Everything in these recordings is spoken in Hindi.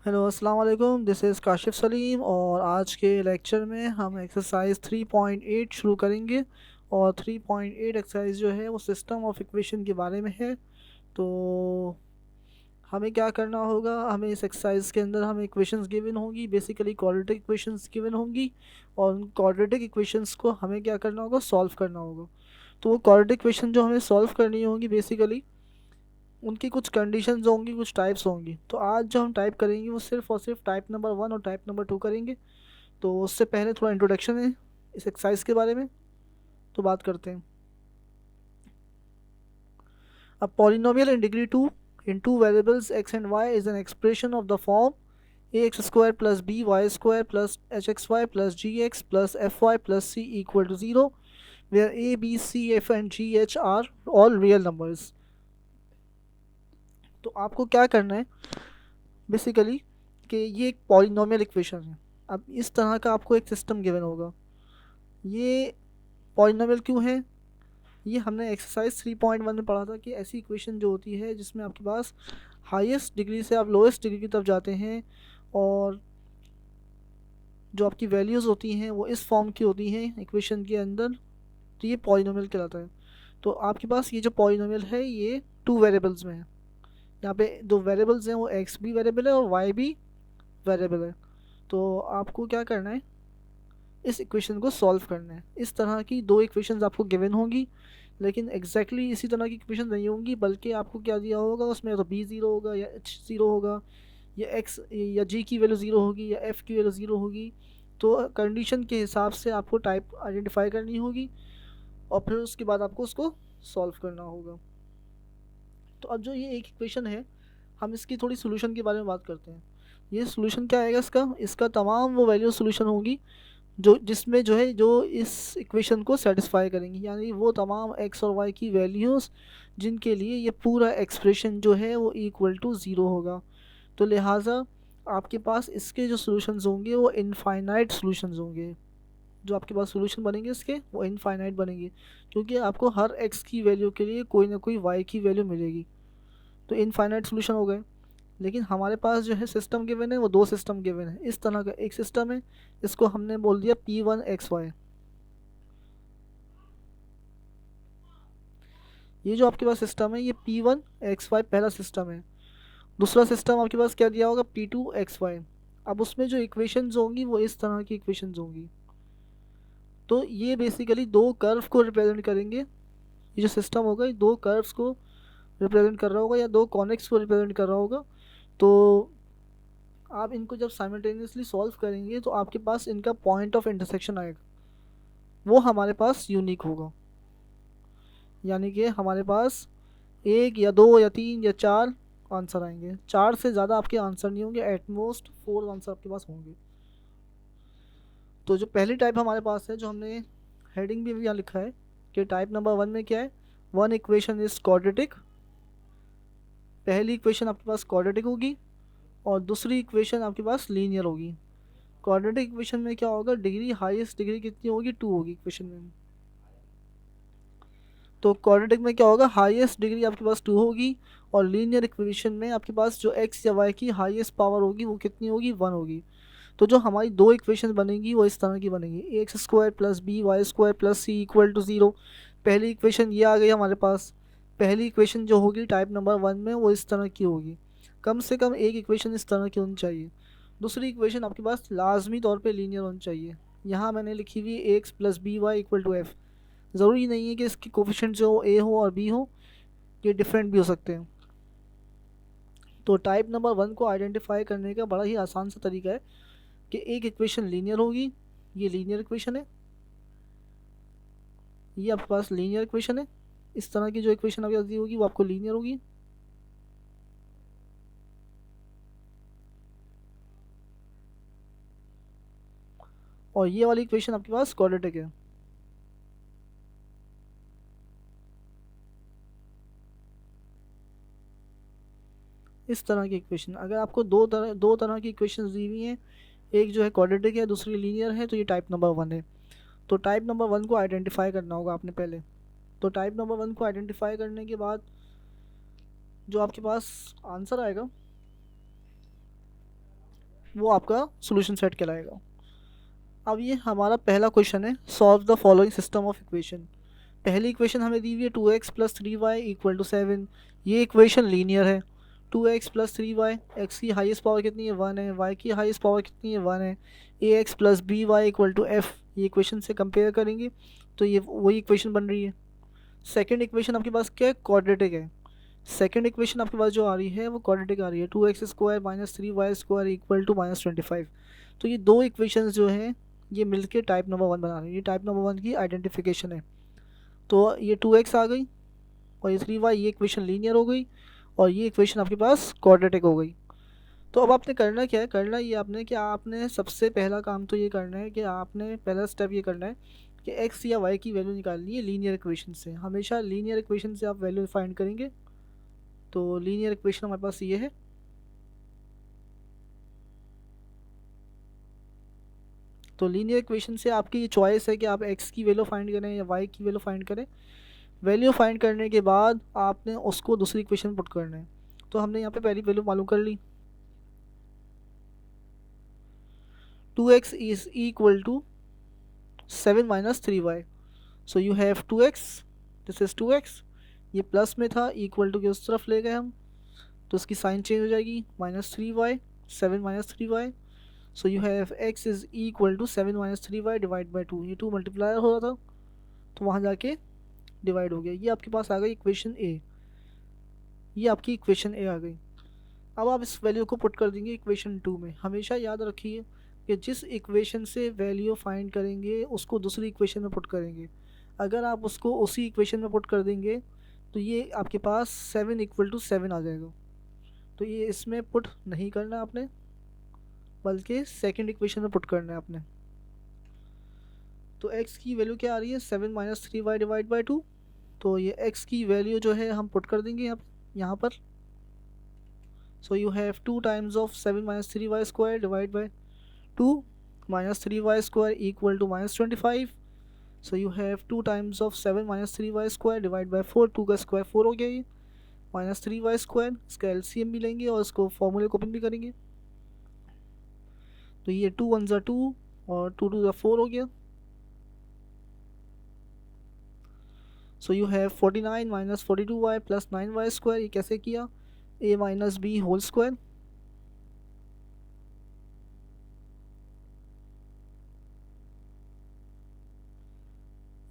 हेलो अस्सलाम वालेकुम, दिस इज़ काशिफ सलीम और आज के लेक्चर में हम एक्सरसाइज 3.8 शुरू करेंगे। और 3.8 एक्सरसाइज जो है वो सिस्टम ऑफ इक्वेशन के बारे में है। तो हमें क्या करना होगा, हमें इस एक्सरसाइज के अंदर हमें इक्वेशंस गिवन होंगी, बेसिकली क्वाड्रेटिक इक्वेशंस गिवन होंगी। और उन क्वाड्रेटिक इक्वेशंस को हमें क्या करना होगा, सॉल्व करना होगा। तो वो क्वाड्रेटिक इक्वेशन जो हमें सॉल्व करनी होंगी, बेसिकली उनकी कुछ कंडीशंस होंगी, कुछ टाइप्स होंगी। तो आज जो हम टाइप करेंगे वो सिर्फ और सिर्फ टाइप नंबर 1 और टाइप नंबर 2 करेंगे। तो उससे पहले थोड़ा इंट्रोडक्शन है इस एक्सरसाइज के बारे में, तो बात करते हैं। अब polynomial in degree 2 in two variables x and y is an expression of the form ax square plus b y square plus h x y plus g x plus f y plus c equal to zero, where a b c f and g h are all real numbers. तो आपको क्या करना है बेसिकली कि ये एक पॉलिनोमियल इक्वेशन है। अब इस तरह का आपको एक सिस्टम गिवन होगा। ये पॉलिनोमियल क्यों है, ये हमने एक्सरसाइज 3.1 में पढ़ा था कि ऐसी इक्वेशन जो होती है जिसमें आपके पास हाईएस्ट डिग्री से आप लोएस्ट डिग्री की तरफ जाते हैं और जो आपकी वैल्यूज़ होती हैं वो इस फॉर्म की होती हैं इक्वेशन के अंदर, तो ये पॉलिनोमियल कहलाता है। तो आपके पास ये जो पॉलिनोमियल है ये टू वेरिएबल्स में है। यहाँ पे दो वेरिएबल्स हैं, वो एक्स भी वेरिएबल है और वाई भी वेरिएबल है। तो आपको क्या करना है, इस इक्वेशन को सॉल्व करना है। इस तरह की दो इक्वेशंस आपको गिवन होंगी, लेकिन एग्जैक्टली इसी तरह की इक्वेशन नहीं होंगी, बल्कि आपको क्या दिया होगा उसमें, तो बी ज़ीरो होगा या एच ज़ीरो होगा या एक्स या जी की वैल्यू ज़ीरो होगी या एफ़ की वैल्यू ज़ीरो होगी। तो कंडीशन के हिसाब से आपको टाइप आइडेंटिफाई करनी होगी और फिर उसके बाद आपको उसको सॉल्व करना होगा। तो अब जो ये एक इक्वेशन है, हम इसकी थोड़ी सोल्यूशन के बारे में बात करते हैं। ये सोल्यूशन क्या आएगा इसका, इसका तमाम वो वैल्यू सोल्यूशन होगी जो जिसमें जो है जो इस इक्वेशन को सेटिस्फाई करेंगी, यानी वो तमाम एक्स और वाई की वैल्यूज़ जिनके लिए ये पूरा एक्सप्रेशन जो है वो इक्वल टू ज़ीरो होगा। तो लिहाजा आपके पास इसके जो सॉल्यूशंस होंगे वो इनफाइनाइट सॉल्यूशंस होंगे। जो आपके पास सॉल्यूशन बनेंगे इसके वो इनफाइनाइट बनेंगे, क्योंकि आपको हर एक्स की वैल्यू के लिए कोई ना कोई वाई की वैल्यू मिलेगी। तो इनफाइनाइट सॉल्यूशन हो गए। लेकिन हमारे पास जो है सिस्टम गिवन है वो दो सिस्टम गिवन है। इस तरह का एक सिस्टम है, इसको हमने बोल दिया P1 XY। ये जो आपके पास सिस्टम है ये P1 XY पहला सिस्टम है। दूसरा सिस्टम आपके पास क्या दिया होगा, P2 XY। अब उसमें जो इक्वेशंस होंगी वो इस तरह की इक्वेशंस होंगी। तो ये बेसिकली दो कर्व को रिप्रेजेंट करेंगे। ये जो सिस्टम होगा ये दो कर्व्स को रिप्रेजेंट कर रहा होगा या दो कॉनिक्स को रिप्रेजेंट कर रहा होगा। तो आप इनको जब साइमल्टेनियसली सॉल्व करेंगे तो आपके पास इनका पॉइंट ऑफ इंटरसेक्शन आएगा, वो हमारे पास यूनिक होगा। यानी कि हमारे पास एक या दो या तीन या चार आंसर आएंगे, चार से ज़्यादा आपके आंसर नहीं होंगे, एट मोस्ट फोर आंसर आपके पास होंगे। तो जो पहली टाइप हमारे पास है, जो हमने हेडिंग भी यहाँ लिखा है कि टाइप नंबर 1 में क्या है, वन इक्वेशन इज क्वाड्रेटिक। पहली इक्वेशन आपके पास क्वाड्रेटिक होगी और दूसरी इक्वेशन आपके पास लीनियर होगी। क्वाड्रेटिक इक्वेशन में क्या होगा, डिग्री हाईएस्ट डिग्री कितनी होगी, टू होगी इक्वेशन में। तो क्वाड्रेटिक में क्या होगा, हाईएस्ट डिग्री आपके पास टू होगी और लीनियर इक्वेशन में आपके पास जो एक्स या वाई की हाईएस्ट पावर होगी वो कितनी होगी, वन होगी। तो जो हमारी दो इक्वेशन बनेंगी वो इस तरह की बनेगी, x square plus b y square plus c equal to zero. पहली इक्वेशन ये आ गई हमारे पास। पहली इक्वेशन जो होगी टाइप नंबर 1 में वो इस तरह की होगी, कम से कम एक इक्वेशन इस तरह की होनी चाहिए। दूसरी इक्वेशन आपके पास लाजमी तौर पे लीनियर होनी चाहिए। यहाँ मैंने लिखी हुई x plus b y equal to f. ज़रूरी नहीं है कि इसकी कोफिशिएंट जो ए हो और बी हो, ये डिफरेंट भी हो सकते हैं। तो टाइप नंबर 1 को आइडेंटिफाई करने का बड़ा ही आसान सा तरीका है कि एक इक्वेशन लीनियर होगी, ये लीनियर इक्वेशन है, ये आपके पास लीनियर इक्वेशन है। इस तरह की जो इक्वेशन आपके पास दी होगी वो आपको लीनियर होगी। और ये वाली इक्वेशन आपके पास क्वाड्रेटिक है। इस तरह की इक्वेशन, अगर आपको दो तरह की इक्वेशन दी हुई हैं, एक जो है क्वाड्रेटिक है दूसरी लीनियर है, तो ये टाइप नंबर 1 है। तो टाइप नंबर 1 को आइडेंटिफाई करना होगा आपने पहले। तो टाइप नंबर 1 को आइडेंटिफाई करने के बाद जो आपके पास आंसर आएगा वो आपका सोल्यूशन सेट कहलाएगा। अब ये हमारा पहला क्वेश्चन है, solve the following system of equation. पहली इक्वेशन हमें दी हुई है 2x plus 3y equal to 7। ये इक्वेशन लीनियर है। 2x प्लस 3y, एक्स की हाईएस्ट पावर कितनी है 1 है, y की हाईएस्ट पावर कितनी है 1 है। ax plus b y equal to f, ये इक्वेशन से कंपेयर करेंगे तो ये वही इक्वेशन बन रही है। सेकेंड इक्वेशन आपके पास क्या है, क्वाड्रेटिक है। सेकेंड इक्वेशन आपके पास जो आ रही है वो क्वाड्रेटिक आ रही है, 2x² minus 3y² equal to -25। तो ये दो इक्वेशंस जो हैं ये मिलके टाइप नंबर 1 बना रही है। ये टाइप नंबर 1 की आइडेंटिफिकेशन है। तो ये 2x आ गई और ये 3y, ये इक्वेशन लीनियर हो गई और ये इक्वेशन आपके पास क्वाड्रेटिक हो गई। तो अब आपने करना क्या है, करना ये आपने कि आपने सबसे पहला काम तो ये करना है कि आपने पहला स्टेप ये करना है कि x या y की वैल्यू निकालनी है लीनियर इक्वेशन से। हमेशा लीनियर इक्वेशन से आप वैल्यू फाइंड करेंगे। तो लीनियर इक्वेशन हमारे पास ये है। तो लीनियर इक्वेशन से आपकी ये चॉइस है कि आप x की वैल्यू फाइंड करें या y की वैल्यू फाइंड करें। वैल्यू फाइंड करने के बाद आपने उसको दूसरी इक्वेशन पुट करना है। तो हमने यहाँ पे पहली वैल्यू मालूम कर ली, 2x is equal to 7 minus 3y। So you have 2x, this is 2x, ये प्लस में था, इक्वल टू के उस तरफ ले गए हम तो इसकी साइन चेंज हो जाएगी, -3y, 7 minus 3y। So you have x is equal to 7 minus 3y divide by 2। ये 2 मल्टीप्लायर हो रहा था तो वहाँ जाके डिवाइड हो गया। ये आपके पास आ गई इक्वेशन ए। ये आपकी इक्वेशन ए आ गई। अब आप इस वैल्यू को पुट कर देंगे इक्वेशन 2 में। हमेशा याद रखिए कि जिस इक्वेशन से वैल्यू फाइंड करेंगे उसको दूसरी इक्वेशन में पुट करेंगे। अगर आप उसको उसी इक्वेशन में पुट कर देंगे तो ये आपके पास 7 इक्वल टू 7 आ जाएगा। तो ये इसमें पुट नहीं करना आपने, बल्कि सेकंड इक्वेशन में पुट करना है आपने। तो x की वैल्यू क्या आ रही है, 7 माइनस 3y डिवाइड बाई 2। तो ये x की वैल्यू जो है हम पुट कर देंगे यहाँ पर। सो you have 2 times of 7 minus 3y² divide by 2 minus 3y² equal to -25। So you have 2 times of 7 minus 3y² divided by 4, 2 का स्क्वायर 4 हो गया ये, -3y², इसका एलसीएम भी लेंगे और इसको फॉर्मूले को ओपन भी करेंगे। तो ये 2 1 ज़ा 2 और 2 2 ज़ा 4 हो गया। So you have 49 minus 42y plus 9y²। ये कैसे किया, a minus b whole square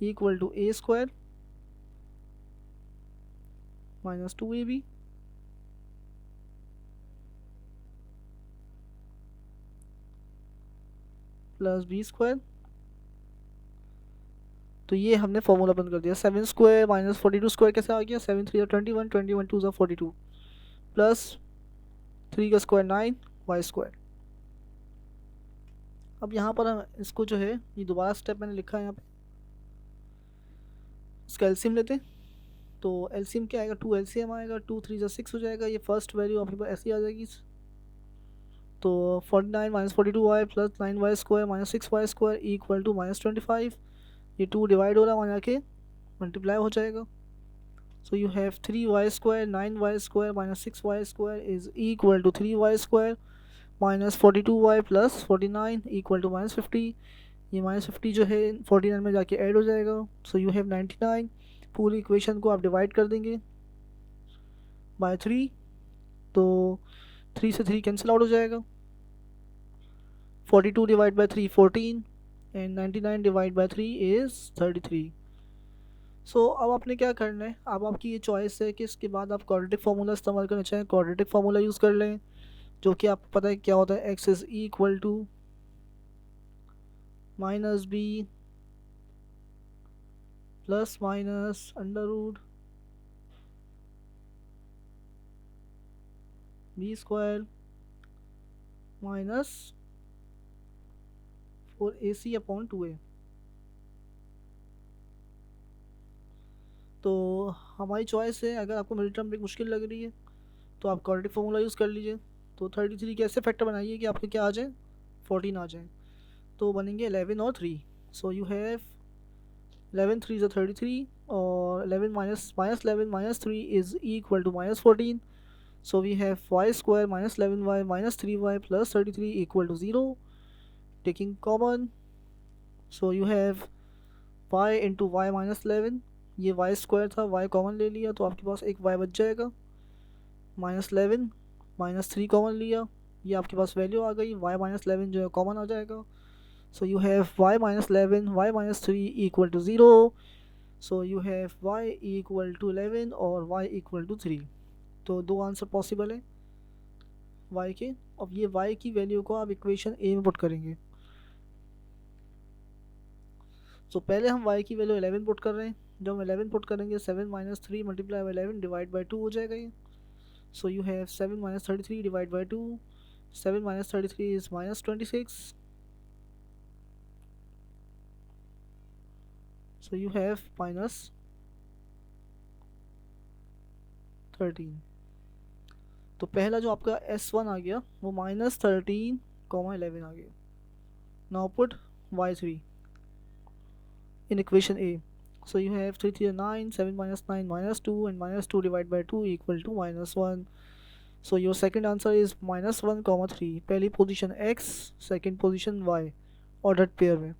equal to a² minus 2ab plus b²। तो ये हमने फॉर्मूला बंद कर दिया। 7² माइनस 42² कैसे आ गया, 7 3 21, 21 2 42 प्लस 3 का स्क्वायर 9y²। अब यहाँ पर हम इसको जो है ये दोबारा स्टेप मैंने लिखा है यहाँ पे, इसका एलसीएम लेते हैं। तो एलसीएम क्या आएगा, 2 एलसीएम आएगा, 2 3 ज़ा 6 हो जाएगा। ये फर्स्ट वैल्यू आपके पास ऐसी आ जाएगी। तो 49 minus 42y plus 9y² minus 6y² equal to -25। ये 2 डिवाइड हो रहा है, वहाँ जाके मल्टीप्लाई हो जाएगा। So you have 3y² 9y² minus 6y² is equal to 3y² minus 42y plus 49 equal to -50। ये -50 जो है 49 में जाके ऐड हो जाएगा। So you have 99। पूरी इक्वेशन को आप डिवाइड कर देंगे बाय 3, तो 3 से 3 कैंसिल आउट हो जाएगा। 42 divide by 3 14 and 99 divide by 3 is 33। सो अब आपने क्या करना है, अब आपकी ये चॉइस है कि इसके बाद आप क्वाड्रेटिक फार्मूला इस्तेमाल करना चाहें, क्वाड्रेटिक फार्मूला यूज़ कर लें, जो कि आपको पता है क्या होता है, x is equal to minus b plus minus under root b² minus 4ac upon 2a। तो हमारी चॉइस है, अगर आपको मिडिल टर्म ब्रेक मुश्किल लग रही है तो आप क्वाड्रेटिक फार्मूला यूज़ कर लीजिए। तो 33 के ऐसे फैक्टर बनाइए कि आपके क्या आ जाए, 14 आ जाए। तो बनेंगे 11 और 3। सो यू हैव 11 3 ज़ा 33 और 11 minus 11 minus 3 is equal to -14। So we have y square minus 11y minus 3y plus 33 equal to 0. Taking common, so you have y into y minus 11, ये y स्क्वायर था, y कॉमन ले लिया तो आपके पास एक y बच जाएगा, माइनस 11 माइनस 3 कॉमन लिया, ये आपके पास वैल्यू आ गई, y माइनस 11 जो है कॉमन आ जाएगा. So you have y minus 11 y minus 3 equal to 0. So you have y equal to 11 और y इक्वल टू 3. तो दो आंसर पॉसिबल है y के. अब ये y की वैल्यू को आप इक्वेशन ए में पुट करेंगे. सो पहले हम y की वैल्यू 11 पुट कर रहे हैं. जब हम 11 पुट करेंगे 7 minus 3 multiply by 11 divide by 2 हो जाएगा ये. सो you have 7 minus 33 divide by 2. 7 minus 33 is minus 26. So you have minus 13. तो पहला जो आपका S1 आ गया वो माइनस 13 कॉमा 11 आ गया. Now put y3 in equation A. So you have 3 3 9, 7 minus 9 minus 2 and minus 2 divided by 2 equal to minus 1. So your second answer is minus 1 comma 3. पहली position x, second position y ordered pair में.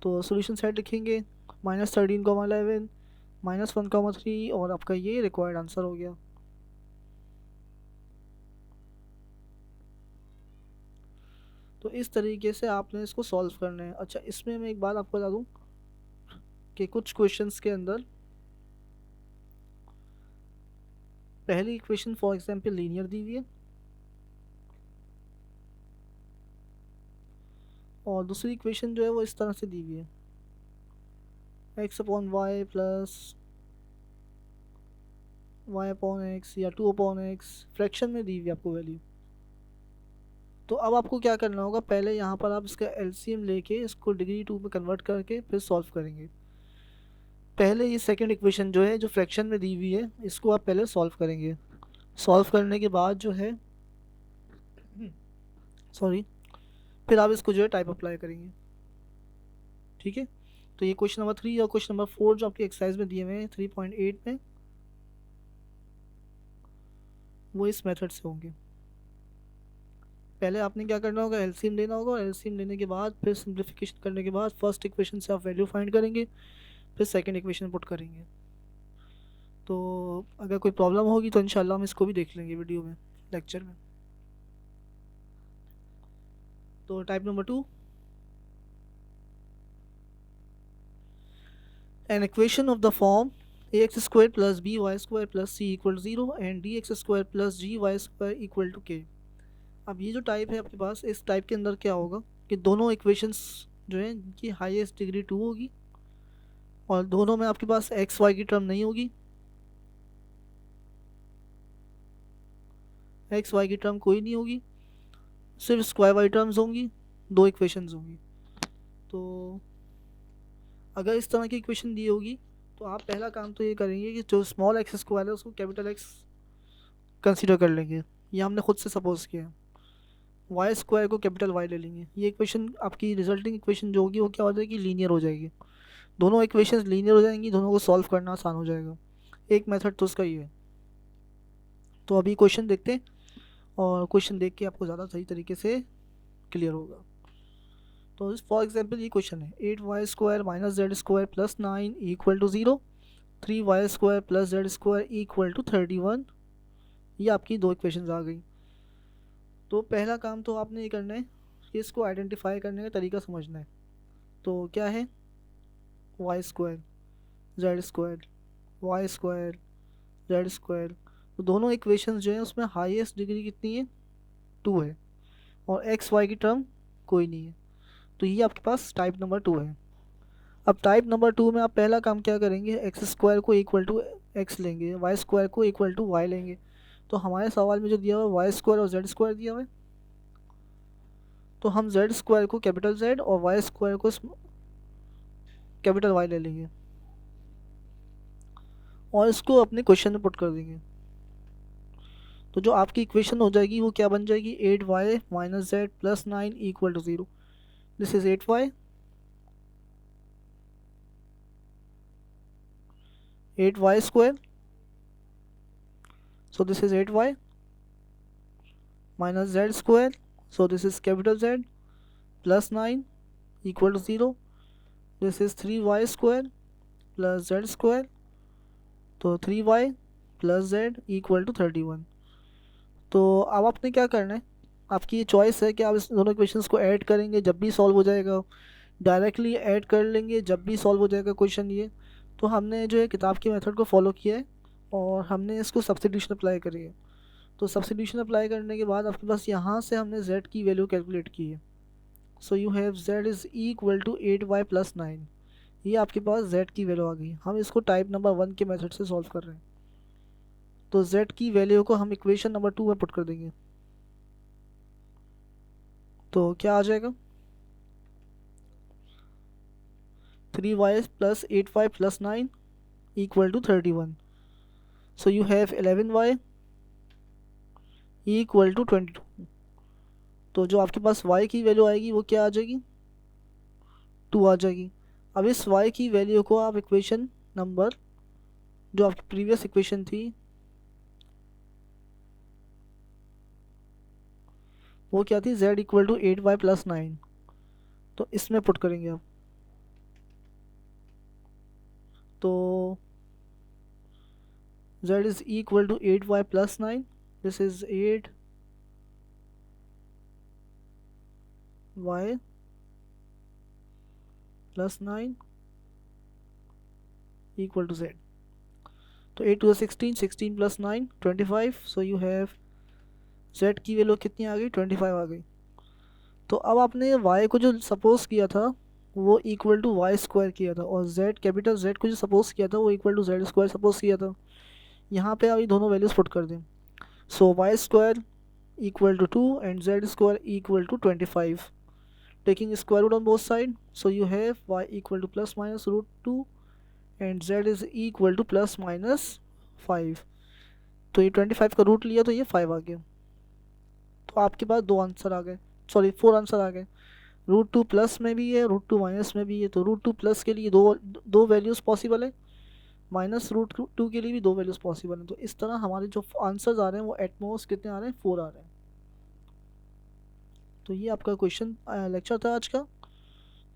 तो सॉल्यूशन सेट लिखेंगे माइनस 13 कॉमा 11 माइनस 1 कॉमा 3 और आपका ये रिक्वायर्ड आंसर हो गया. तो इस तरीके से आपने इसको सॉल्व करना है. अच्छा, इसमें मैं एक बात आपको बता दूं कि कुछ क्वेश्चंस के अंदर पहली इक्वेशन फॉर एग्जांपल लीनियर दी हुई है और दूसरी इक्वेशन जो है वो इस तरह से दी हुई है, x upon y plus y upon x या 2 अपॉन एक्स फ्रैक्शन में दी हुई आपको वैल्यू. तो अब आपको क्या करना होगा, पहले यहाँ पर आप इसका एलसीएम लेके इसको डिग्री 2 में कन्वर्ट करके फिर सॉल्व करेंगे. पहले ये सेकंड इक्वेशन जो है जो फ्रैक्शन में दी हुई है इसको आप पहले सॉल्व करेंगे. सॉल्व करने के बाद जो है सॉरी फिर आप इसको जो है टाइप अप्लाई करेंगे. ठीक है. तो ये क्वेश्चन नंबर 3 और क्वेश्चन नंबर 4 जो आपकी एक्सरसाइज में दिए हुए हैं 3.8 में वो इस मेथड से होंगे. पहले आपने क्या करना होगा, एलसीएम लेना होगा और एलसीएम लेने के बाद फिर सिंप्लीफिकेशन करने के बाद फर्स्ट इक्वेशन से आप वैल्यू फाइंड करेंगे, फिर सेकंड इक्वेशन पुट करेंगे. तो अगर कोई प्रॉब्लम होगी तो इंशाल्लाह हम इसको भी देख लेंगे वीडियो में, लेक्चर में. तो type number 2, an equation of the form ax square plus by square plus c equal to 0 and dx square plus gy square equal to k. अब ये जो टाइप है आपके पास, इस टाइप के अंदर क्या होगा कि दोनों इक्वेशंस जो हैं इनकी हाईएस्ट डिग्री 2 होगी और दोनों में आपके पास एक्स वाई की टर्म नहीं होगी. एक्स वाई की टर्म कोई नहीं होगी, सिर्फ स्क्वायर वाई टर्म्स होंगी, दो इक्वेशंस होंगी. तो अगर इस तरह की इक्वेशन दी होगी तो आप पहला काम तो ये करेंगे कि जो स्मॉल एक्स स्क्वायर है उसको कैपिटल एक्स कंसीडर कर लेंगे. ये हमने खुद से सपोज किया. वाई स्क्वायर को कैपिटल वाई ले लेंगे. ये इक्वेशन आपकी रिजल्टिंग इक्वेशन जो होगी वो क्या हो जाएगी, लीनियर हो जाएगी. दोनों इक्वेशंस लीनियर हो जाएंगी, दोनों को सॉल्व करना आसान हो जाएगा. एक मेथड तो उसका ये है. तो अभी क्वेश्चन देखते हैं और क्वेश्चन देख के आपको ज़्यादा सही तरीके से क्लियर होगा. तो फॉर एग्जांपल ये क्वेश्चन है 8y square minus z square plus 9 equal to 0, 3y square plus z square equal to 31. ये आपकी दो इक्वेशंस आ गई. तो पहला काम तो आपने ये करना है कि इसको आइडेंटिफाई करने का तरीका समझना है. तो क्या है, y square z square y square z square. तो दोनों इक्वेशंस जो हैं उसमें हाईएस्ट डिग्री कितनी है, 2 है और एक्स वाई की टर्म कोई नहीं है. तो ये आपके पास टाइप नंबर 2 है. अब टाइप नंबर 2 में आप पहला काम क्या करेंगे, एक्स स्क्वायर को इक्वल टू एक्स लेंगे, वाई स्क्वायर को इक्वल टू वाई लेंगे. तो हमारे सवाल में जो दिया हुआ है वाई स्क्वायर और जेड स्क्वायर दिया हुआ है, तो हम जेड स्क्वायर को कैपिटल जेड और वाई स्क्वायर को कैपिटल वाई ले लेंगे और इसको अपने क्वेश्चन में पुट कर देंगे. तो जो आपकी इक्वेशन हो जाएगी वो क्या बन जाएगी, 8y minus z plus 9 equal to 0. This is 8y 8y square. So this is 8y minus z square. So this is capital Z plus 9 equal to 0. This is 3y square plus z square. तो 3y plus z equal to 31। तो अब आपने क्या करना है, आपकी ये चॉइस है कि आप इस दोनों इक्वेशंस को ऐड करेंगे जब भी सॉल्व हो जाएगा, डायरेक्टली ऐड कर लेंगे जब भी सॉल्व हो जाएगा क्वेश्चन ये। तो हमने जो है किताब की मेथड को फॉलो किया है और हमने इसको सब्स्टिट्यूशन अप्लाई करी है। तो सब्स्टिट्यूशन अप्लाई करने के बाद आपके पास यहाँ से हमने z की वैल्यू कैलकुलेट की है। So you have z is equal to 8y plus 9। ये आपके पास z की वैल्यू आ गई। हम इसको टाइप नंबर 1 के मेथड से सॉल्व कर रहे हैं। तो z की वैल्यू को हम इक्वेशन नंबर 2 में पुट कर देंगे। तो क्या आ जाएगा, 3y plus 8y plus 9 equal to 31। So you have 11y equal to 22। तो जो आपके पास y की वैल्यू आएगी वो क्या आ जाएगी, 2 आ जाएगी। अब इस y की वैल्यू को आप इक्वेशन नंबर, जो आपकी प्रीवियस इक्वेशन थी वो क्या थी, z equal to 8y plus 9, तो इसमें पुट करेंगे आप। तो z is equal to 8y plus 9, this is 8y plus 9 equal to z। तो 8 टू 16, 16 प्लस 9 25। सो यू हैव z की वैल्यू कितनी आ गई, 25 आ गई। तो अब आपने y को जो सपोज किया था वो इक्वल टू वाई स्क्वायर किया था, और z कैपिटल z को जो सपोज किया था वो equal to z square suppose किया था। यहाँ पे आप ये दोनों वैल्यूज पुट कर दें। So Y square equal to 2 and Z square equal to 25, taking square root on both side. So you have y equal to plus minus root 2 and z is equal to plus minus 5। तो ये 25 का रूट लिया तो ये 5 आ गया। तो आपके पास 2 आंसर आ गए, सॉरी 4 आंसर आ गए। रूट 2 प्लस में भी है, रूट 2 माइनस में भी है। तो रूट 2 प्लस के लिए दो वैल्यूज़ पॉसिबल है, माइनस रूट 2 के लिए भी 2 वैल्यूज़ पॉसिबल हैं। तो इस तरह हमारे जो आंसर्स आ रहे हैं वो एटमोस्ट कितने आ रहे हैं, 4 आ रहे हैं। तो ये आपका क्वेश्चन लेक्चर था आज का।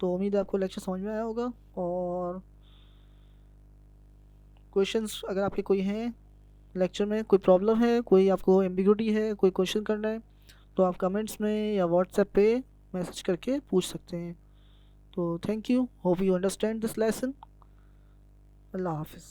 तो उम्मीद है आपको लेक्चर समझ में आया होगा। और क्वेश्चंस अगर आपके कोई हैं, लेक्चर में कोई प्रॉब्लम है, कोई आपको एम्बिग्यूटी है, कोई क्वेश्चन करना है, तो आप कमेंट्स में या व्हाट्सएप पे मैसेज करके पूछ सकते हैं। तो thank you, hope you understand this lesson. अल्लाह हाफिज़।